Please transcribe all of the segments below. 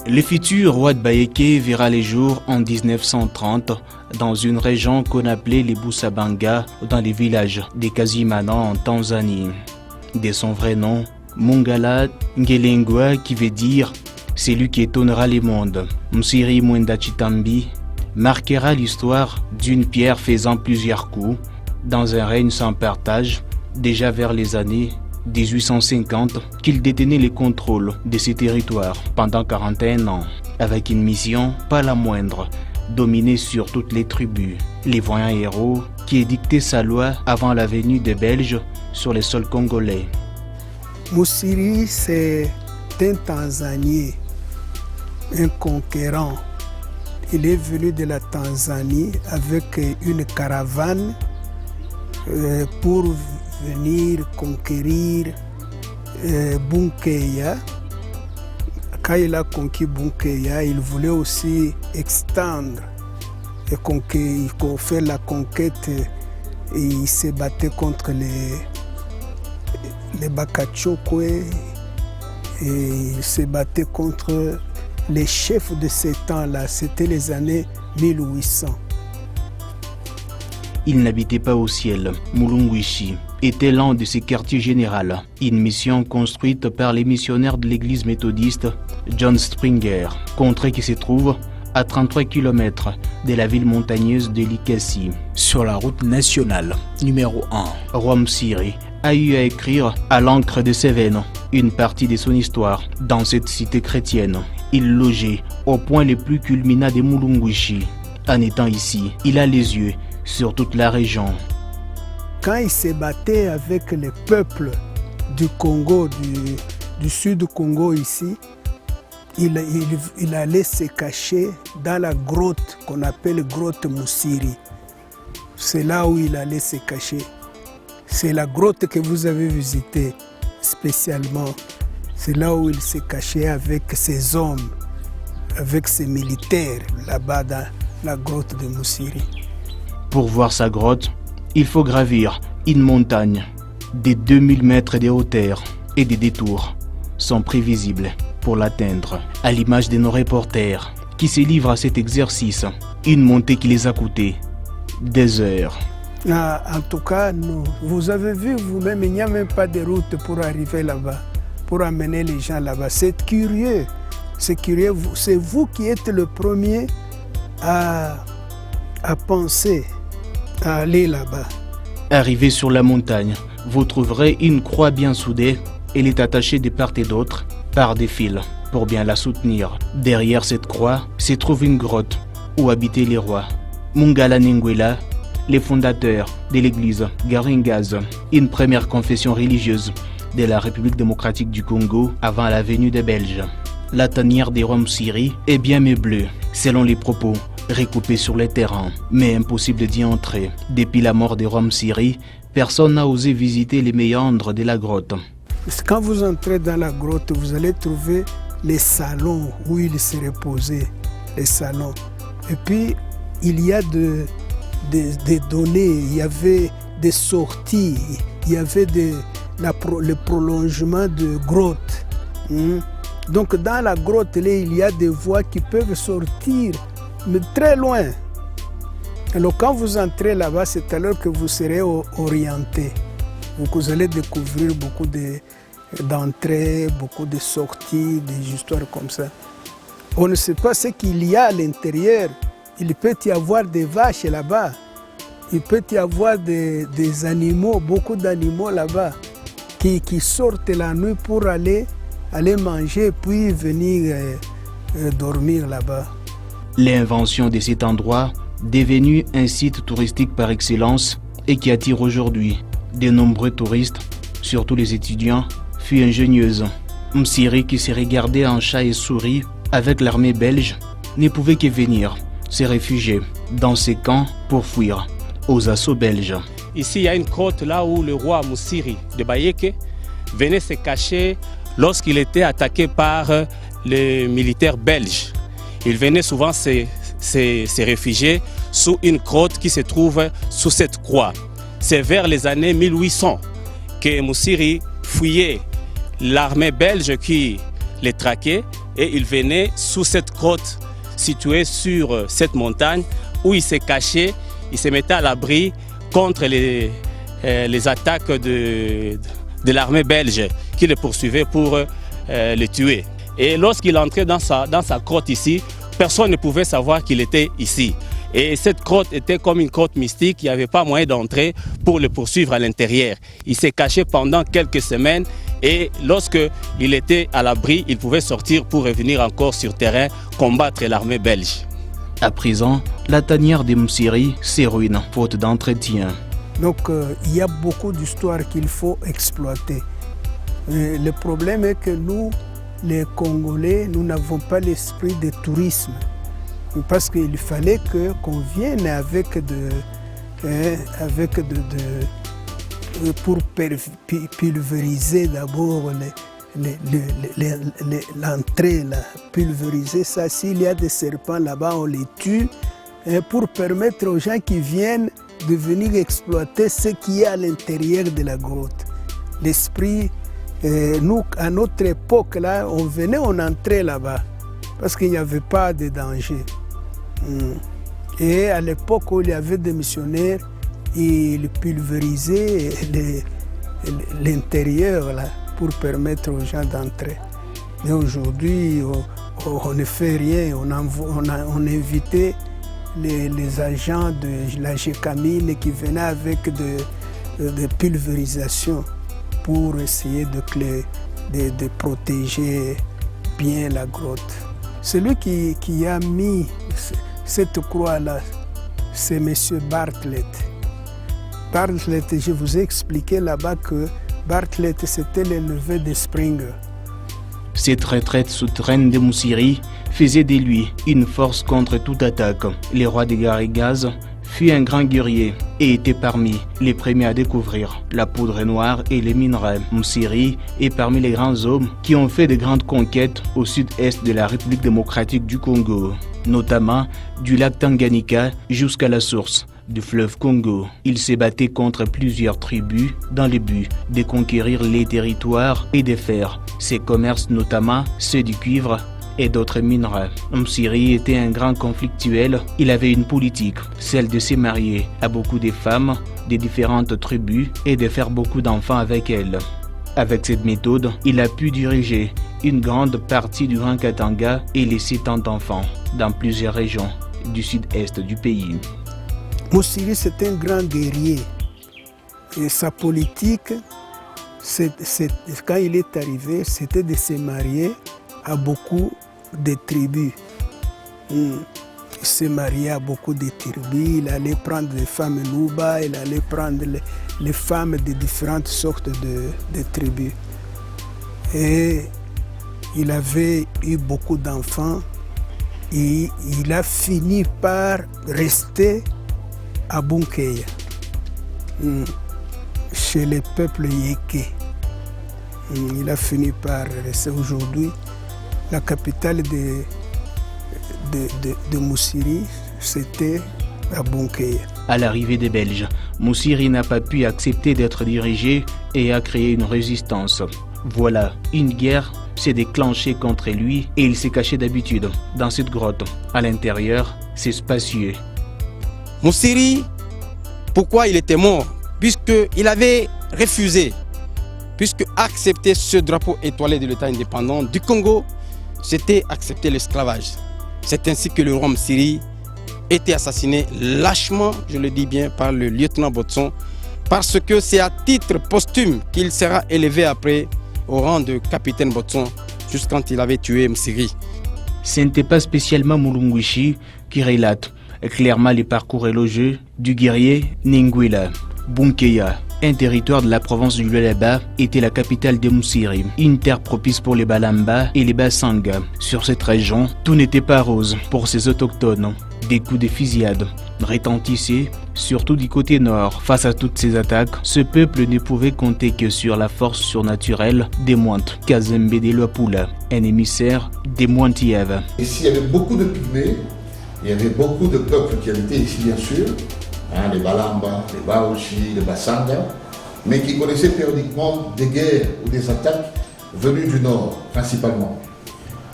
Le futur roi de Baéké verra les jours en 1930 dans une région qu'on appelait les Busabanga, dans les villages des Kazimana en Tanzanie. De son vrai nom, Mungala Ngelengwa, qui veut dire « celui qui étonnera les mondes ». Msiri Mwenda Chitambi marquera l'histoire d'une pierre faisant plusieurs coups dans un règne sans partage, déjà vers les années 1850 qu'il détenait le contrôle de ces territoires pendant 41 ans, avec une mission pas la moindre, dominer sur toutes les tribus, les voyants héros qui édictaient sa loi avant la venue des Belges sur les sols congolais. Msiri, c'est un Tanzanien, un conquérant. Il est venu de la Tanzanie avec une caravane pour venir conquérir Bunkeya. Quand il a conquis Bunkeya, il voulait aussi extendre et faire la conquête, et il s'est battu contre les Bakachokwe, et il s'est battu contre les chefs de ces temps-là. C'était les années 1800. Il n'habitait pas au ciel. Mulungwishi était l'un de ses quartiers généraux, une mission construite par les missionnaires de l'église méthodiste John Springer, contrée qui se trouve à 33 km de la ville montagneuse de Likasi. Sur la route nationale numéro 1, Roi Msiri a eu à écrire à l'encre de ses veines une partie de son histoire dans cette cité chrétienne. Il logeait au point le plus culminant de Mulungwishi. En étant ici, il a les yeux sur toute la région. Quand il se battait avec les peuples du Congo, du sud du Congo ici, il allait se cacher dans la grotte qu'on appelle grotte Msiri. C'est là où il allait se cacher. C'est la grotte que vous avez visitée spécialement. C'est là où il s'est caché avec ses hommes, avec ses militaires, là-bas dans la grotte de Msiri. Pour voir sa grotte, il faut gravir une montagne. Des 2000 mètres de hauteur et des détours sont prévisibles pour l'atteindre, à l'image de nos reporters qui se livrent à cet exercice. Une montée qui les a coûté des heures. En tout cas, vous avez vu vous-même, il n'y a même pas de route pour arriver là-bas, pour amener les gens là-bas. C'est curieux, c'est vous qui êtes le premier à penser à aller là-bas. Arrivé sur la montagne, vous trouverez une croix bien soudée. Elle est attachée de part et d'autre par des fils pour bien la soutenir. Derrière cette croix se trouve une grotte où habitaient les rois. Mungala Nengwela, les fondateurs de l'église Garingaz, une première confession religieuse de la République démocratique du Congo avant la venue des Belges. La tanière des rois Msiri est bien meublée, selon les propos recoupés sur les terrains, mais impossible d'y entrer. Depuis la mort des rois Msiri, personne n'a osé visiter les méandres de la grotte. Quand vous entrez dans la grotte, vous allez trouver les salons où il se reposait, les salons. Et puis, il y a des données, il y avait des sorties, il y avait le prolongement de grottes. Donc, dans la grotte, là, il y a des voies qui peuvent sortir, mais très loin. Alors, quand vous entrez là-bas, c'est alors que vous serez orienté. Vous allez découvrir beaucoup d'entrées, beaucoup de sorties, des histoires comme ça. On ne sait pas ce qu'il y a à l'intérieur. Il peut y avoir des vaches là-bas. Il peut y avoir des animaux, beaucoup d'animaux là-bas, qui sortent la nuit pour aller manger, puis venir dormir là-bas. L'invention de cet endroit, devenu un site touristique par excellence et qui attire aujourd'hui de nombreux touristes, surtout les étudiants, fut ingénieuse. Msiri, qui s'est regardé en chat et souris avec l'armée belge, ne pouvait que venir se réfugier dans ces camps pour fuir aux assauts belges. Ici, il y a une grotte là où le roi Msiri de Baéké venait se cacher lorsqu'il était attaqué par les militaires belges. Il venait souvent se réfugier sous une grotte qui se trouve sous cette croix. C'est vers les années 1800 que Msiri fuyait l'armée belge qui les traquait et il venait sous cette grotte située sur cette montagne où il s'est caché, il se mettait à l'abri contre les attaques de l'armée belge qui le poursuivait pour le tuer. Et lorsqu'il entrait dans sa grotte ici, personne ne pouvait savoir qu'il était ici. Et cette grotte était comme une grotte mystique, il n'y avait pas moyen d'entrer pour le poursuivre à l'intérieur. Il s'est caché pendant quelques semaines et lorsqu'il était à l'abri, il pouvait sortir pour revenir encore sur terrain combattre l'armée belge. À présent, la tanière de Moussiri s'éruine faute d'entretien. Donc il y a beaucoup d'histoires qu'il faut exploiter. Le problème est que nous, les Congolais, nous n'avons pas l'esprit de tourisme. Parce qu'il fallait qu'on vienne pour pulvériser d'abord l'entrée, pulvériser ça. S'il y a des serpents là-bas, on les tue pour permettre aux gens qui viennent de venir exploiter ce qui est à l'intérieur de la grotte. L'esprit, nous, à notre époque, là, on venait, on entrait là-bas parce qu'il n'y avait pas de danger. Et à l'époque où il y avait des missionnaires, ils pulvérisaient l'intérieur là, pour permettre aux gens d'entrer. Mais aujourd'hui, on ne fait rien. On invitait les agents de la GECAMIN qui venaient avec des pulvérisations pour essayer de protéger bien la grotte. Celui qui a mis cette croix-là, c'est M. Bartlett. Bartlett, je vous ai expliqué là-bas que Bartlett, c'était le neveu de Springer. Cette retraite souterraine de Moussiri faisait de lui une force contre toute attaque. Le roi des Garrigas fut un grand guerrier et était parmi les premiers à découvrir la poudre noire et les minerais. Moussiri est parmi les grands hommes qui ont fait de grandes conquêtes au sud-est de la République démocratique du Congo, notamment du lac Tanganyika jusqu'à la source du fleuve Congo. Il s'est battu contre plusieurs tribus dans le but de conquérir les territoires et de faire ses commerces, notamment ceux du cuivre et d'autres minerais. Moussiri était un grand conflictuel. Il avait une politique, celle de se marier à beaucoup de femmes de différentes tribus et de faire beaucoup d'enfants avec elles. Avec cette méthode, il a pu diriger une grande partie du Grand Katanga et laisser tant d'enfants dans plusieurs régions du sud-est du pays. Moussiri, c'est un grand guerrier. Et sa politique, quand il est arrivé, c'était de se marier à beaucoup de tribus. Il s'est marié à beaucoup de tribus, il allait prendre des femmes Nuba, il allait prendre les femmes de différentes sortes de tribus. Et il avait eu beaucoup d'enfants et il a fini par rester à Bunkeya, chez les peuples Yéké. Il a fini par rester aujourd'hui. La capitale de Moussiri, c'était à Bunkeya. À l'arrivée des Belges, Moussiri n'a pas pu accepter d'être dirigé et a créé une résistance. Voilà, une guerre s'est déclenchée contre lui et il s'est caché d'habitude dans cette grotte. À l'intérieur, c'est spacieux. Moussiri, pourquoi il était mort? Puisqu'il avait refusé, puisque accepter ce drapeau étoilé de l'État indépendant du Congo, c'était accepter l'esclavage. C'est ainsi que le roi Moussiri était assassiné lâchement, je le dis bien, par le lieutenant Botson, parce que c'est à titre posthume qu'il sera élevé après au rang de capitaine Botson, jusqu'à quand il avait tué Moussiri. Ce n'était pas spécialement Mulunguishi qui relate clairement les parcours élogieux du guerrier Ninguila. Bunkeya, un territoire de la province du Lualaba, était la capitale de Moussiri, une terre propice pour les Balamba et les Bassanga. Sur cette région, tout n'était pas rose pour ces autochtones. Des coups de fusillade retentissaient, surtout du côté nord. Face à toutes ces attaques, ce peuple ne pouvait compter que sur la force surnaturelle des Mointes, Kazembe de Luapula, un émissaire des Mointiev. Ici, il y avait beaucoup de Pygmées, il y avait beaucoup de peuples qui habitaient ici, bien sûr, les Balamba, les Baoshi, les Bassanga, mais qui connaissaient périodiquement des guerres ou des attaques venues du nord, principalement.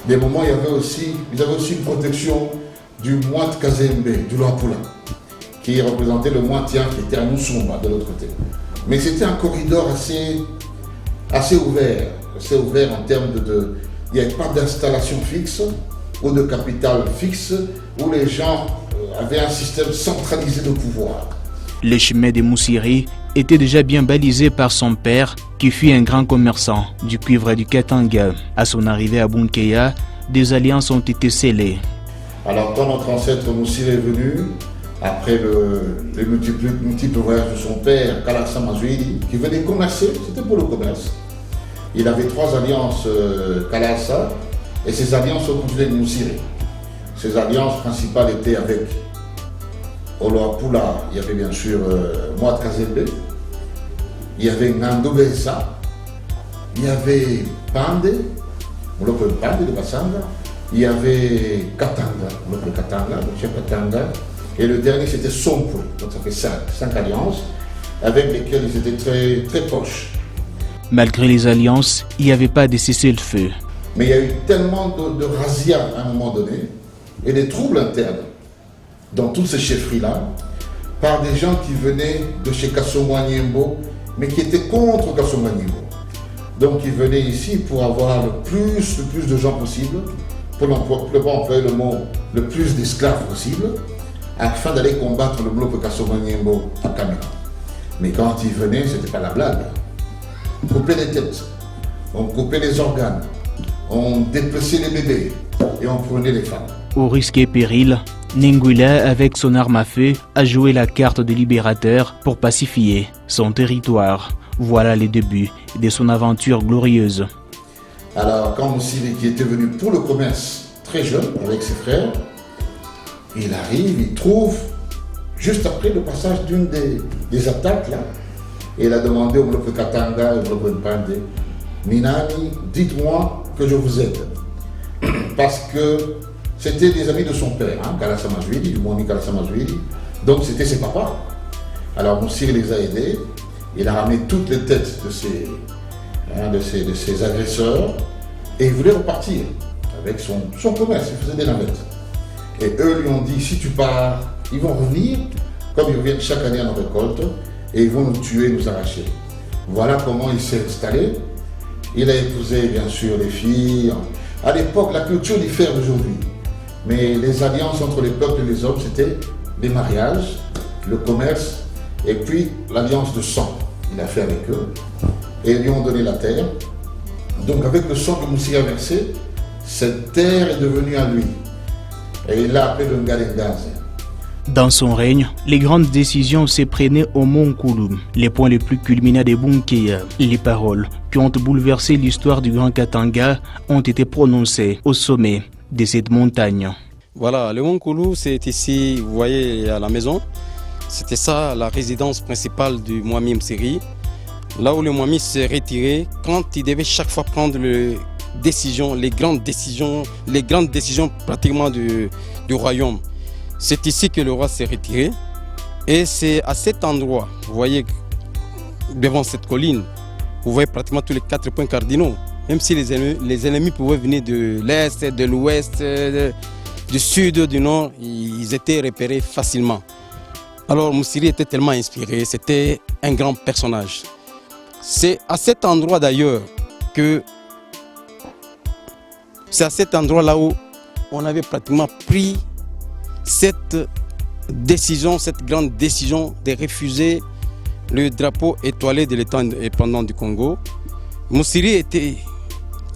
des moments, ils avaient aussi une protection du moine Kazembe, du Luapula, qui représentait le moine Tian qui était à Musumba de l'autre côté. Mais c'était un corridor assez ouvert en termes de... Il n'y avait pas d'installation fixe ou de capital fixe où les gens avaient un système centralisé de pouvoir. Les chemins de Moussiri étaient déjà bien balisés par son père, qui fut un grand commerçant du cuivre et du Katanga. À son arrivée à Bunkeya, des alliances ont été scellées. Alors quand notre ancêtre Moussiri est venu, après les multiples voyages de son père, Kalasa Mazouidi, qui venait commercer, c'était pour le commerce. Il avait 3 alliances Kalasa, et ces alliances ont continué de Moussiri. Ces alliances principales étaient avec Oloapula, il y avait bien sûr Moat Kazembe, il y avait Ngando Besa, il y avait Pande, Molope Pande de Basanga, il y avait Katanga, Molope Katanga, le chef Katanga, et le dernier c'était Sompwe, donc ça fait 5 alliances avec lesquelles ils étaient très, très proches. Malgré les alliances, il n'y avait pas de cessez-le-feu. Mais il y a eu tellement de razzias à un moment donné et des troubles internes dans toutes ces chefferies-là par des gens qui venaient de chez Kasongo Nyembo mais qui étaient contre Kasongo Nyembo. Donc ils venaient ici pour avoir le plus de gens possible, pour ne pas employer le mot le plus d'esclaves possible, afin d'aller combattre le bloc Kasongo Nyembo à Kamina. Mais quand ils venaient, ce n'était pas la blague. On coupait les têtes, on coupait les organes, on dépeçait les bébés et on prenait les femmes. Au risque et péril, Nguila, avec son arme à feu, a joué la carte de libérateur pour pacifier son territoire. Voilà les débuts de son aventure glorieuse. Alors, quand Moussiri, qui était venu pour le commerce très jeune avec ses frères, il arrive, il trouve, juste après le passage d'une des attaques, là, et il a demandé au bloc Katanga et au bloc Mpande, Minani, dites-moi que je vous aide. Parce que c'était des amis de son père, Kalasa Mazouidi, du Mouni Kalasa Mazouidi. Donc c'était ses papas. Alors Moussiri les a aidés. Il a ramené toutes les têtes de ses agresseurs. Et il voulait repartir avec son commerce. Il faisait des navettes. Et eux lui ont dit, si tu pars, ils vont revenir, comme ils reviennent chaque année à nos récoltes, et ils vont nous tuer, nous arracher. Voilà comment il s'est installé. Il a épousé bien sûr les filles. À l'époque, la culture diffère d'aujourd'hui. Mais les alliances entre les peuples et les hommes, c'était les mariages, le commerce, et puis l'alliance de sang. Il a fait avec eux. Et ils lui ont donné la terre. Donc avec le sang que Moussiri a versé, cette terre est devenue à lui. Et il l'a appelé le Ngalengaze. Dans son règne, les grandes décisions se prenaient au Mont Kouloum, les points les plus culminants des Bunkeya. Les paroles qui ont bouleversé l'histoire du Grand Katanga ont été prononcées au sommet de cette montagne. Voilà, le Mont Kouloum, c'est ici, vous voyez, à la maison. C'était ça, la résidence principale du Mwami Moussiri. Là où le Mwami s'est retiré, quand il devait chaque fois prendre les grandes décisions pratiquement du royaume. C'est ici que le roi s'est retiré et c'est à cet endroit, vous voyez, devant cette colline, vous voyez pratiquement tous les 4 points cardinaux. Même si les ennemis pouvaient venir de l'est, de l'ouest, du sud, du nord, ils étaient repérés facilement. Alors Moussiri était tellement inspiré, c'était un grand personnage. C'est à cet endroit d'ailleurs là où on avait pratiquement pris cette grande décision de refuser le drapeau étoilé de l'État indépendant du Congo. Moussiri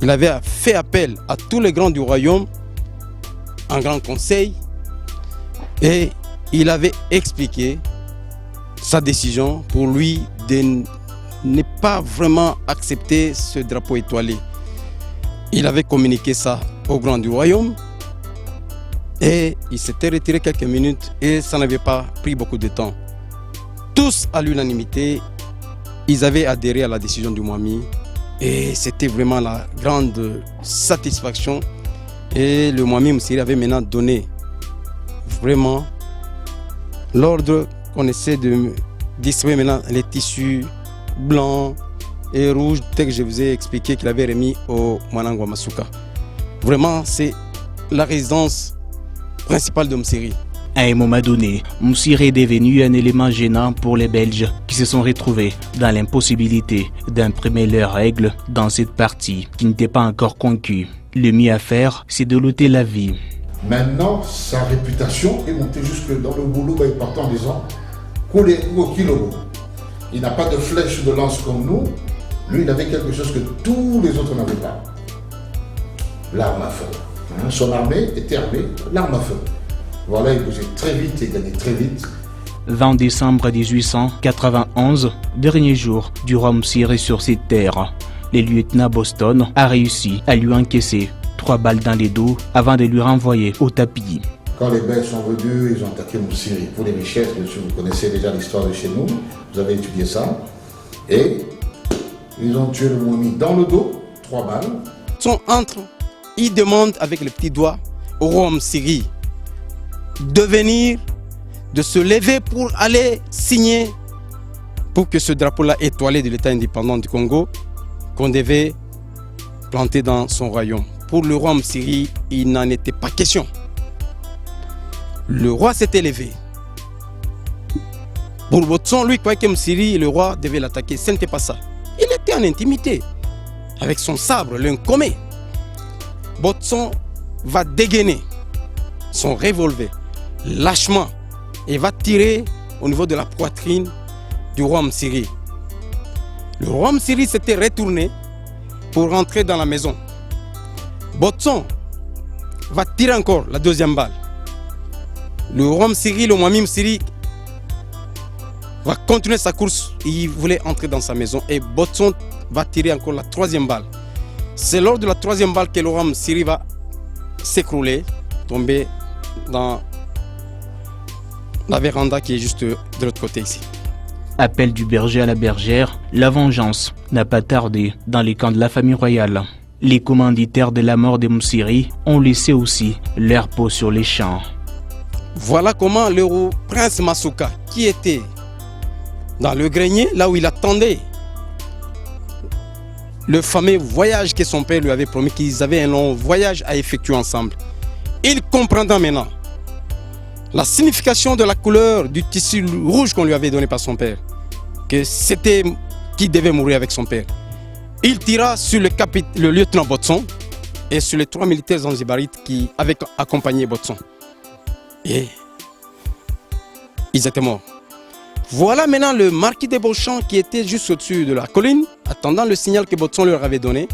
il avait fait appel à tous les grands du royaume, en grand conseil, et il avait expliqué sa décision pour lui de ne pas vraiment accepter ce drapeau étoilé. Il avait communiqué ça aux grands du royaume. Et il s'était retiré quelques minutes et ça n'avait pas pris beaucoup de temps. Tous à l'unanimité, ils avaient adhéré à la décision du Mwami et c'était vraiment la grande satisfaction. Et le Mwami Moussiri avait maintenant donné vraiment l'ordre qu'on essaie de distribuer maintenant les tissus blancs et rouges, tel que je vous ai expliqué qu'il avait remis au Mwanangwa Masuka. Vraiment, c'est la résidence principale de Moussiri. À un moment donné, Moussiri est devenu un élément gênant pour les Belges qui se sont retrouvés dans l'impossibilité d'imprimer leurs règles dans cette partie qui n'était pas encore conquue. Le mieux à faire, c'est de lutter la vie. Maintenant, sa réputation est montée jusque dans le boulot, il partait en disant Koulé ou Kilobo. Il n'a pas de flèche de lance comme nous. Lui, il avait quelque chose que tous les autres n'avaient pas. L'arme à feu. Son armée était armée, l'arme à feu. Voilà, il bougeait très vite et gagnait très vite. 20 décembre 1891, dernier jour du roi Moussiri sur cette terre, le lieutenant Boston a réussi à lui encaisser 3 balles dans les dos avant de lui renvoyer au tapis. Quand les Belges sont venus, ils ont attaqué Moussiri. Pour les richesses, bien sûr, vous connaissez déjà l'histoire de chez nous, vous avez étudié ça. Et ils ont tué le Moumi dans le dos, 3 balles. Son entre, il demande avec le petit doigt au roi Moussiri de se lever pour aller signer pour que ce drapeau-là étoilé de l'État indépendant du Congo qu'on devait planter dans son royaume. Pour le roi Moussiri, il n'en était pas question. Le roi s'était levé. Pour Botson, lui, croyait que Moussiri, le roi, devait l'attaquer. Ce n'était pas ça. Il était en intimité avec son sabre, l'incomé. Botson va dégainer son revolver lâchement et va tirer au niveau de la poitrine du roi Moussiri. Le roi Moussiri s'était retourné pour rentrer dans la maison. Botson va tirer encore la 2e balle. Le roi Moussiri, le Moumi Moussiri, va continuer sa course. Il voulait entrer dans sa maison et Botson va tirer encore la 3e balle. C'est lors de la 3e balle que le roi Moussiri va s'écrouler, tomber dans la véranda qui est juste de l'autre côté ici. Appel du berger à la bergère, la vengeance n'a pas tardé dans les camps de la famille royale. Les commanditaires de la mort de Moussiri ont laissé aussi leur peau sur les champs. Voilà comment le prince Masuka, qui était dans le grenier, là où il attendait le fameux voyage que son père lui avait promis, qu'ils avaient un long voyage à effectuer ensemble. Il comprendra maintenant la signification de la couleur du tissu rouge qu'on lui avait donné par son père, que c'était qui devait mourir avec son père. Il tira sur le lieutenant Botson et sur les 3 militaires zanzibarites qui avaient accompagné Botson. Et ils étaient morts. Voilà maintenant le marquis de Beauchamp qui était juste au-dessus de la colline, attendant le signal que Botson leur avait donné.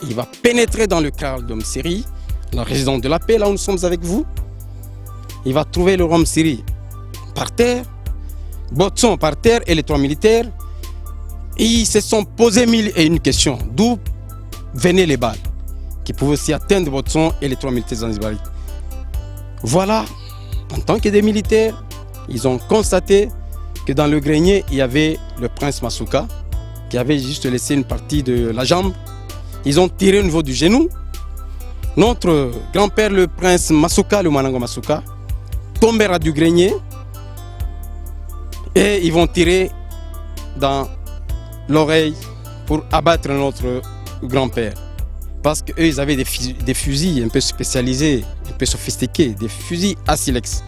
Il va pénétrer dans le Karl de Moussiri, la résidence de la paix, là où nous sommes avec vous. Il va trouver le roi Moussiri par terre, Botson par terre et les 3 militaires. Et ils se sont posés 1001 questions. D'où venaient les balles qui pouvaient aussi atteindre Botson et les 3 militaires zanzibarites. Voilà, en tant que des militaires, ils ont constaté que dans le grenier, il y avait le prince Masuka qui avait juste laissé une partie de la jambe. Ils ont tiré au niveau du genou. Notre grand-père, le prince Masuka, le Manango Masuka, tombera du grenier et ils vont tirer dans l'oreille pour abattre notre grand-père. Parce qu'eux, ils avaient des fusils un peu spécialisés, un peu sophistiqués, des fusils à silex.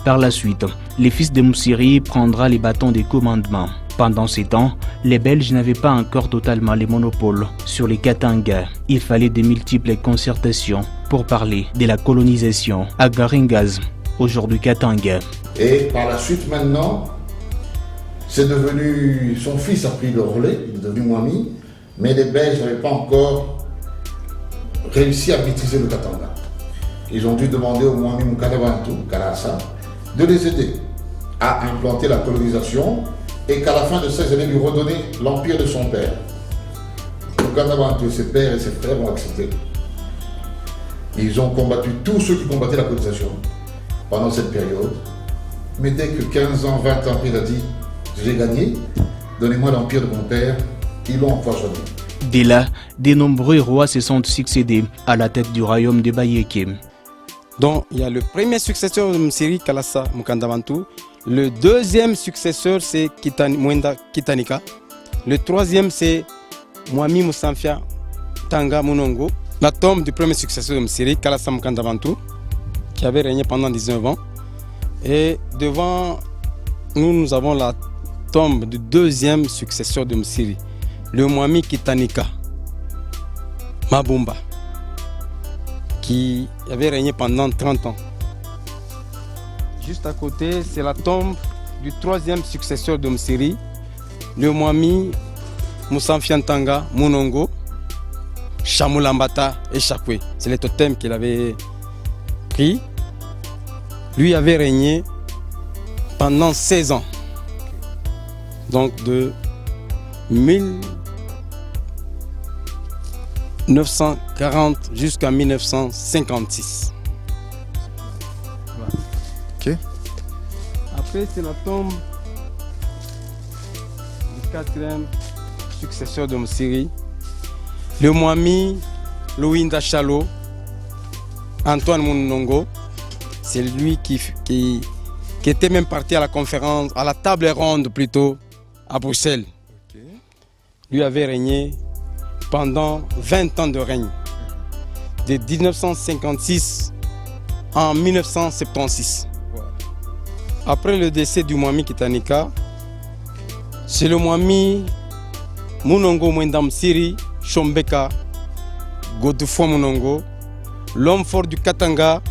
Par la suite, les fils de Moussiri prendra les bâtons des commandements. Pendant ces temps, les Belges n'avaient pas encore totalement les monopoles sur les Katanga. Il fallait de multiples concertations pour parler de la colonisation à Garingaz, aujourd'hui Katanga. Et par la suite maintenant, c'est devenu, son fils a pris le relais, il est devenu Moumi, mais les Belges n'avaient pas encore réussi à maîtriser le Katanga. Ils ont dû demander au Moumi Mukadabantu, Kalasa, de les aider à implanter la colonisation et qu'à la fin de 16 années, lui redonner l'empire de son père. Mukadabantu, ses pères et ses frères ont accepté. Ils ont combattu tous ceux qui combattaient la colonisation pendant cette période. Mais dès que 15 ans, 20 ans, il a dit « J'ai gagné, donnez-moi l'empire de mon père », ils l'ont empoisonné. Dès là, de nombreux rois se sont succédés à la tête du royaume de Bayeke. Donc, il y a le premier successeur de Moussiri, Kalasa Mukandabantu. Le deuxième successeur, c'est Mwenda Kitanika. Le troisième, c'est Moumi Moussamfia Tanga Munongo. la tombe du premier successeur de Msiri, Kalassam Mkanda Bantu, qui avait régné pendant 19 ans. Et devant nous, nous avons la tombe du deuxième successeur de Msiri, le Mwami Kitanika Mabumba, qui avait régné pendant 30 ans. Juste à côté, c'est la tombe du troisième successeur de Msiri, le Mwami Moussamfiantanga Munongo, Chamulambata et Chakwe. C'est les totems qu'il avait pris. Lui avait régné pendant 16 ans. Donc de 1940 jusqu'à 1956. Ok. Après, c'est la tombe du quatrième successeur de Msiri, le Mwami Louinda Chalo, Antoine Munongo. C'est lui qui était même parti à la conférence, à la table ronde plutôt, à Bruxelles. Ok. Lui avait régné pendant 20 ans de règne, de 1956 en 1976. Après le décès du Mwami Kitanika, c'est le Mwami Munongo Mwenda Msiri Chombeka Godefroid Munongo, l'homme fort du Katanga,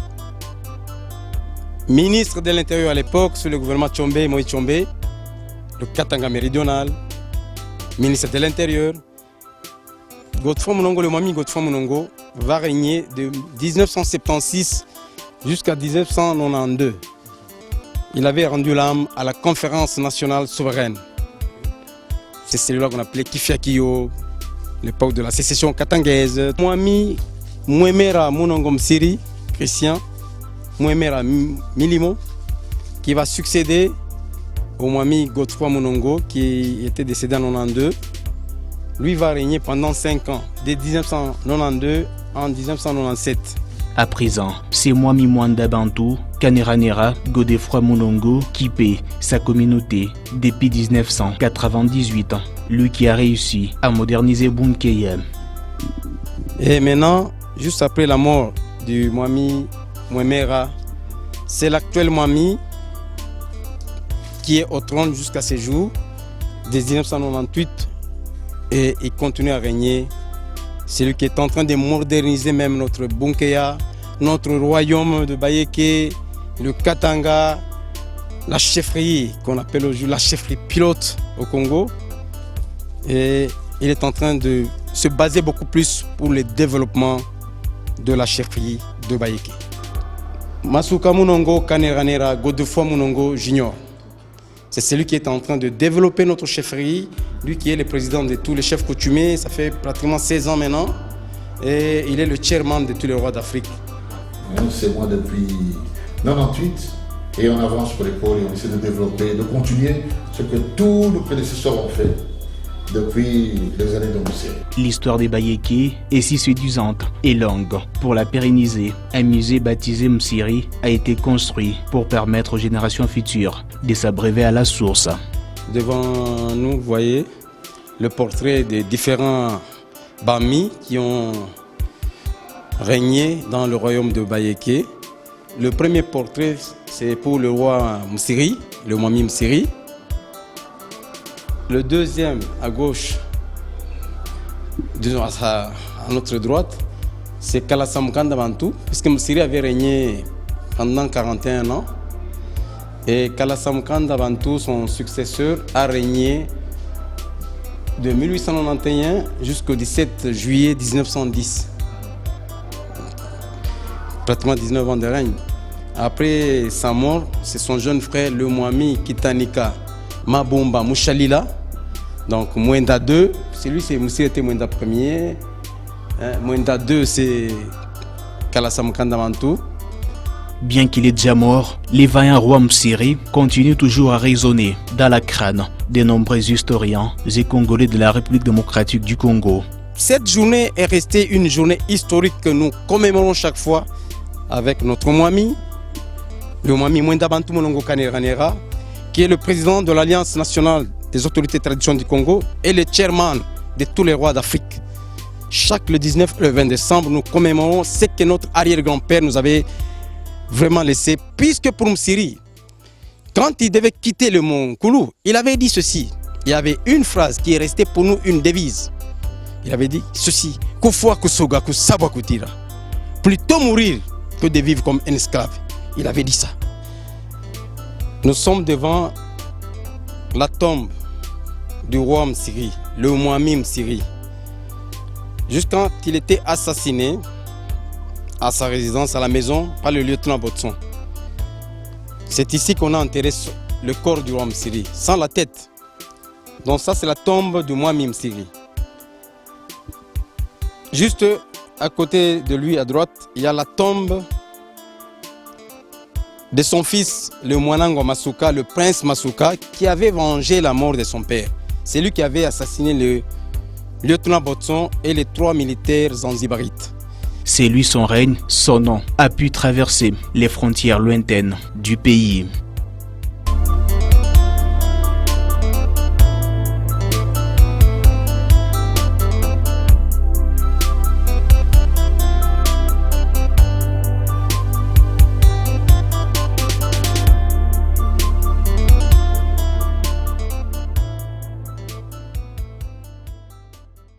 ministre de l'Intérieur à l'époque sous le gouvernement Tshombe, Moïse Tshombe, le Katanga méridional, ministre de l'Intérieur. Godefroid Munongo, le Mwami Godefroid Munongo, va régner de 1976 jusqu'à 1992. Il avait rendu l'âme à la conférence nationale souveraine. C'est celui-là qu'on appelait Kifiakiyo, l'époque de la sécession katangaise. Mwami Mwemera Munongo Msiri, Christian, Mwemera Milimo, qui va succéder au Mwami Godefroid Munongo, qui était décédé en 1992. Lui va régner pendant 5 ans, de 1992 en 1997. À présent, c'est Mwami Mwanda Bantu, Kaneranera, Godefroid Munongo qui paie sa communauté depuis 1998. Lui qui a réussi à moderniser Bunkeyem. Et maintenant, juste après la mort du Mwami Mwemera, c'est l'actuel Mwami qui est au trône jusqu'à ce jour, dès 1998, et il continue à régner. C'est lui qui est en train de moderniser même notre Bunkeya, notre royaume de Bayeke, le Katanga, la chefferie qu'on appelle aujourd'hui la chefferie pilote au Congo. Et il est en train de se baser beaucoup plus pour le développement de la chefferie de Bayeke. Masuka Munongo Kaneranera Godefroid Munongo Junior. C'est celui qui est en train de développer notre chefferie, lui qui est le président de tous les chefs coutumiers, ça fait pratiquement 16 ans maintenant, et il est le chairman de tous les rois d'Afrique. C'est moi depuis 98, et on avance pour l'épaule et on essaie de développer, de continuer ce que tous nos prédécesseurs ont fait depuis les années de Msiri. L'histoire des Bayeke est si séduisante et longue. Pour la pérenniser, un musée baptisé Msiri a été construit pour permettre aux générations futures de s'abreuver à la source. Devant nous, vous voyez le portrait des différents Bami qui ont régné dans le royaume de Bayeke. Le premier portrait, c'est pour le roi Msiri, le Mwami Msiri. Le deuxième, à gauche, disons à notre droite, c'est Kalassam Mkanda Bantu, puisque Msiri avait régné pendant 41 ans. Et Kalassam Mkanda Bantu, son successeur, a régné de 1891 jusqu'au 17 juillet 1910. Pratiquement 19 ans de règne. Après sa mort, c'est son jeune frère, le Mwami Kitanika Mabumba Mushalila. Donc Mwenda 2, celui c'est Msiri était Mwenda 1er. Mwenda 2 c'est Kalassam Mkanda Bantu. Bien qu'il est déjà mort, les vaillants rois Msiri continuent toujours à résonner dans la crâne de nombreux historiens et Congolais de la République démocratique du Congo. Cette journée est restée une journée historique que nous commémorons chaque fois avec notre Mwami, le Mwami Mwenda Bantu Munongo Kaneranera, qui est le président de l'Alliance nationale des autorités traditionnelles du Congo et le chairman de tous les rois d'Afrique. Chaque le 19 et le 20 décembre, nous commémorons ce que notre arrière-grand-père nous avait vraiment laissé. Puisque pour Msiri, quand il devait quitter le mont Koulou, il avait dit ceci. Il y avait une phrase qui est restée pour nous une devise. Il avait dit ceci. Kufwa kusoga kusabwa kutira. Plutôt mourir que de vivre comme un esclave. Il avait dit ça. Nous sommes devant la tombe du roi Msiri, le Mwami Msiri. Jusqu'à il était assassiné à sa résidence, à la maison, par le lieutenant Botson. C'est ici qu'on a enterré le corps du roi Msiri, sans la tête. Donc ça, c'est la tombe du Mwami Msiri. Juste à côté de lui, à droite, il y a la tombe de son fils, le Mwanango Masuka, le prince Masuka, qui avait vengé la mort de son père. C'est lui qui avait assassiné le lieutenant Botson et les 3 militaires zanzibarites. C'est lui son règne, son nom a pu traverser les frontières lointaines du pays.